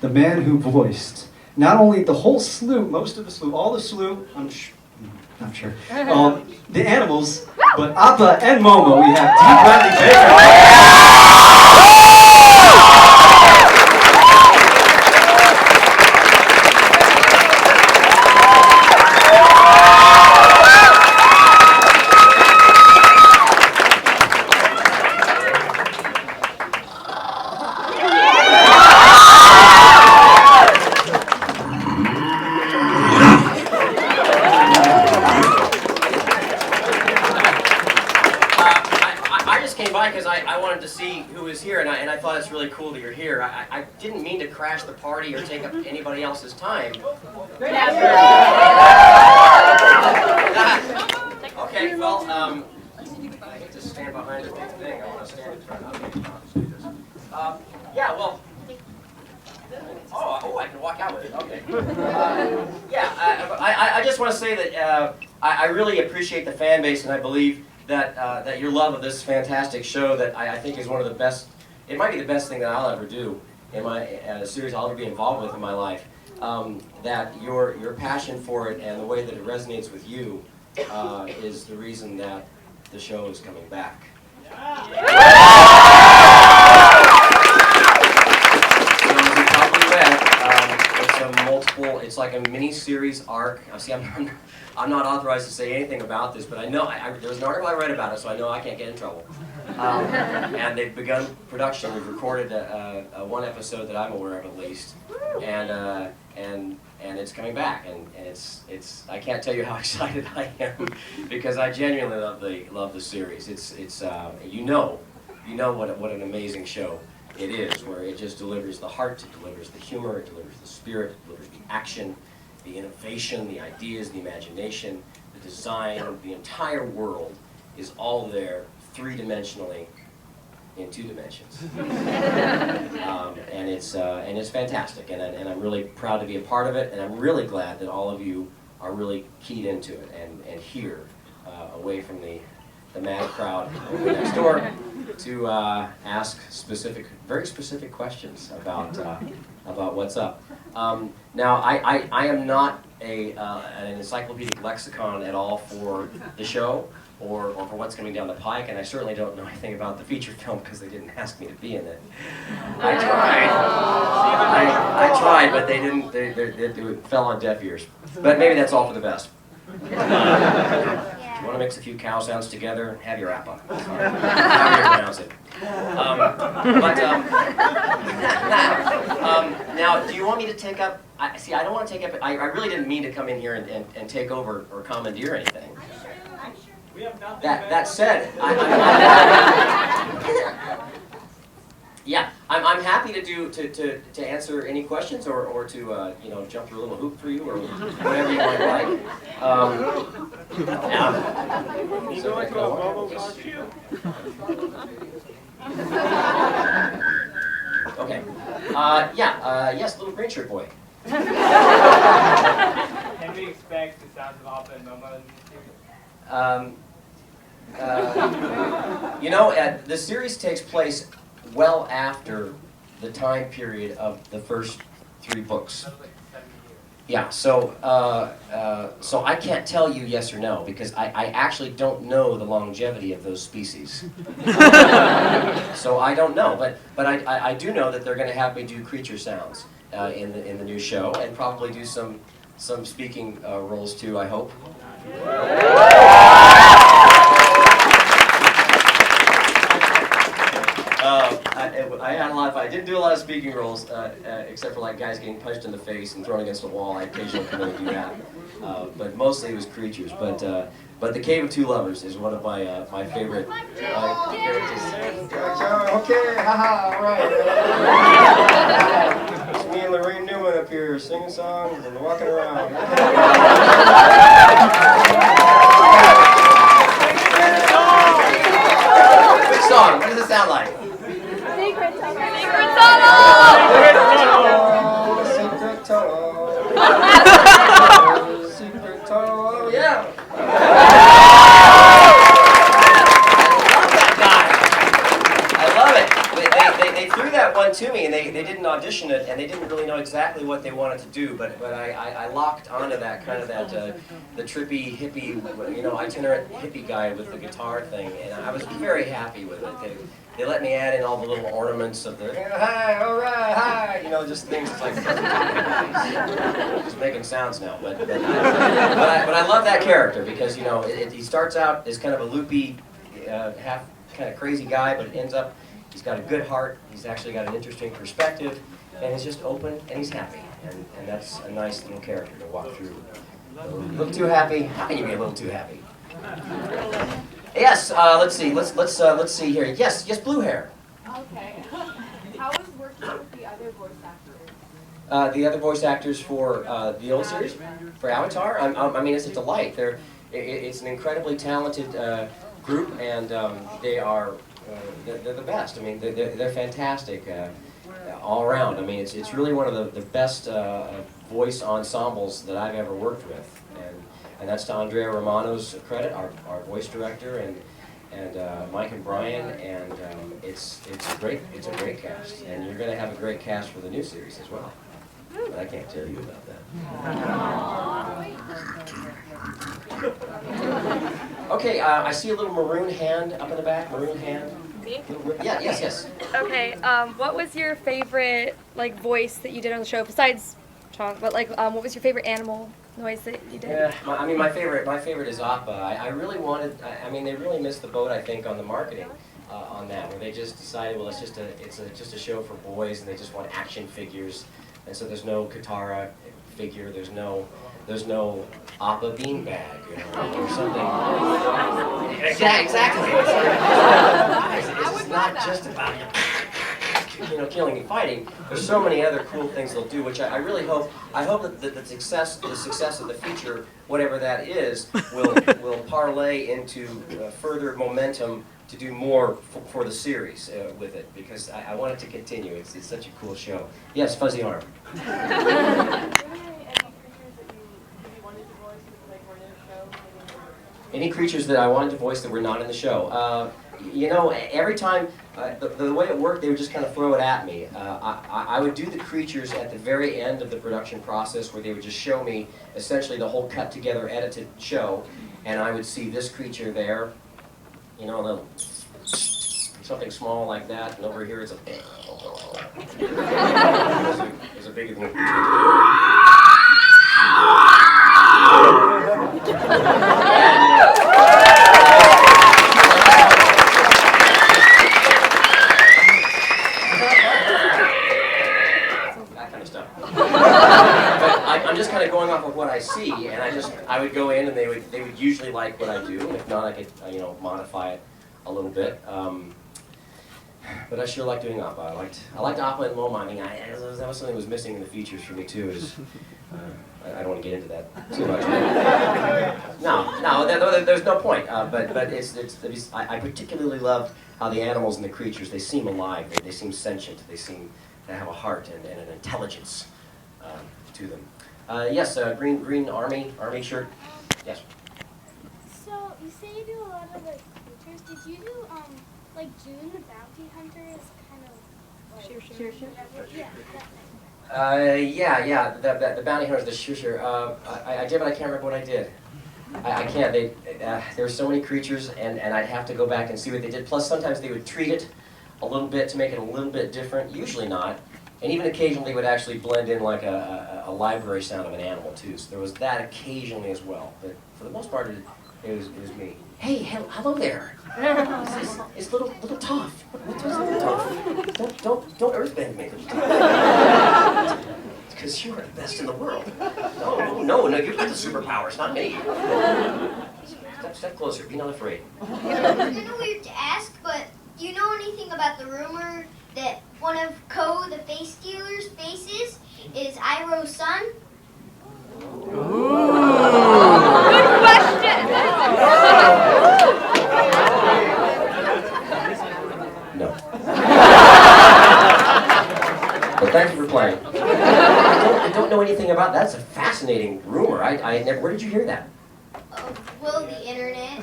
the man who voiced not only the whole slew, most of the slew, all the slew, not sure, the animals, but Appa and Momo. We have Dee Bradley Baker. Because I wanted to see who was here, and I thought it's really cool that you're here. I didn't mean to crash the party or take up anybody else's time. Okay, well, I get to stand behind a big thing. I want to stand in front of it. Yeah, well. Oh, I can walk out with it. Okay. I just want to say that I really appreciate the fan base, and I believe that your love of this fantastic show that I think is one of the best, it might be the best thing that I'll ever do in a series I'll ever be involved with in my life. That your passion for it and the way that it resonates with you is the reason that the show is coming back. So as you probably read, it's like a mini-series arc. See, I'm not authorized to say anything about this, but I know, there was an article I read about it, so I know I can't get in trouble. And they've begun production. We've recorded one episode that I'm aware of at least, and it's coming back, and it's I can't tell you how excited I am because I genuinely love the series. It's you know what an amazing show it is, where it just delivers the heart, it delivers the humor, it delivers the spirit, it delivers the action, the innovation, the ideas, the imagination, the design, the entire world is all there three-dimensionally in two dimensions. And it's fantastic, and I'm really proud to be a part of it, and I'm really glad that all of you are really keyed into it and here, away from the mad crowd over next door, to ask very specific questions about what's up. Now, I am not an encyclopedic lexicon at all for the show or for what's coming down the pike, and I certainly don't know anything about the feature film because they didn't ask me to be in it. I tried, but they didn't. It fell on deaf ears. But maybe that's all for the best. If you want to mix a few cow sounds together, have your Appa. However you pronounce it. Now, do you want me to take up? I don't want to take up. I really didn't mean to come in here and take over or commandeer anything. That said, yeah, I'm happy to answer any questions or to jump through a little hoop for you or whatever you might like. You know what Momo costume? Okay. Yes, little green shirt boy. Can we expect the sounds of Appa and Momo in the series? The series takes place well after the time period of the first 3 books. Yeah, so I can't tell you yes or no because I actually don't know the longevity of those species. So I don't know, but I do know that they're going to have me do creature sounds in the new show and probably do some speaking roles too, I hope. I didn't do a lot of speaking roles, except for like guys getting punched in the face and thrown against a wall. I occasionally come in and do that, but mostly it was creatures. But the Cave of Two Lovers is one of my favorite characters. Okay, haha, all right. It's me and Lorraine Newman up here singing songs and walking around. Which song? What does it sound like? Secret tunnel! Secret tunnel! Secret tunnel! Yeah! I love it! They threw that one to me and they didn't audition. auditioned it, and they didn't really know exactly what they wanted to do, but I locked onto that kind of the trippy hippie, itinerant hippie guy with the guitar thing, and I was very happy with it. They let me add in all the little ornaments of the hi, all right, hi, just things like just making sounds now. But I love that character because he starts out as kind of a loopy, half kind of crazy guy, but it ends up he's got a good heart. He's actually got an interesting perspective, and he's just open and he's happy, and that's a nice little character to walk through. A little too happy. How can you be a little too happy? Yes, let's see. Let's see here. Yes, blue hair. Okay. How was working with the other voice actors? The other voice actors for the old series, for Avatar. I mean, it's a delight. It's an incredibly talented group, and they're the best. I mean, they're fantastic all around. I mean, it's really one of the best voice ensembles that I've ever worked with. And that's to Andrea Romano's credit, our voice director, and Mike and Brian, and it's a great cast, and you're going to have a great cast for the new series as well. But I can't tell you about that. Okay, I see a little maroon hand up in the back. Maroon hand. Me? Yeah. Yes. Okay. What was your favorite voice that you did on the show besides Chong? But what was your favorite animal noise that you did? Yeah, my favorite is Appa. I really wanted. They really missed the boat, I think, on the marketing on that, where they just decided, well, it's just a show for boys, and they just want action figures, and so there's no Katara figure, there's no Appa beanbag, or something. Exactly. It's not just about killing and fighting. There's so many other cool things they'll do, which I really hope. I hope that the success of the feature, whatever that is, will parlay into further momentum to do more for the series with it, because I want it to continue. It's such a cool show. Yes, Fuzzy Arm. Were there any creatures that you wanted to voice that weren't in the show? Any creatures that I wanted to voice that were not in the show? Every time, the way it worked, they would just kind of throw it at me. I would do the creatures at the very end of the production process, where they would just show me essentially the whole cut together edited show, and I would see this creature there, a little something small like that, and over here it's a there's a bigger one. I'm just kind of going off of what I see, and I would go in, and they would usually like what I do, and if not, I could modify it a little bit. But I sure like doing Appa. I liked Appa and Moma. That was something that was missing in the features for me too. I don't want to get into that too much. No, there's no point. But I particularly love how the animals and the creatures, they seem alive. They seem sentient. They seem to have a heart and an intelligence to them. Yes, green army shirt. Yes. So you say you do a lot of creatures. Did you do June the Bounty Hunter is kind of Sure. Yeah. The bounty hunters, the shusher. I did, but I can't remember what I did. I can't. There were so many creatures, and I'd have to go back and see what they did. Plus, sometimes they would treat it a little bit to make it a little bit different. Usually not. And even occasionally would actually blend in like a library sound of an animal too. So there was that occasionally as well. But for the most part, it was me. Hey, hello there. It's little Toph. What's little Toph? Don't earthbend me, little Toph. Because you are the best in the world. No, you've got the superpowers, not me. Step closer. Be not afraid. It's kind of weird to ask, but do you know anything about the rumor that one of the face stealer's faces is Iroh's son? Good question. No. But thank you for playing. I don't know anything about that. That's a fascinating rumor. I never. Where did you hear that? Well, the internet.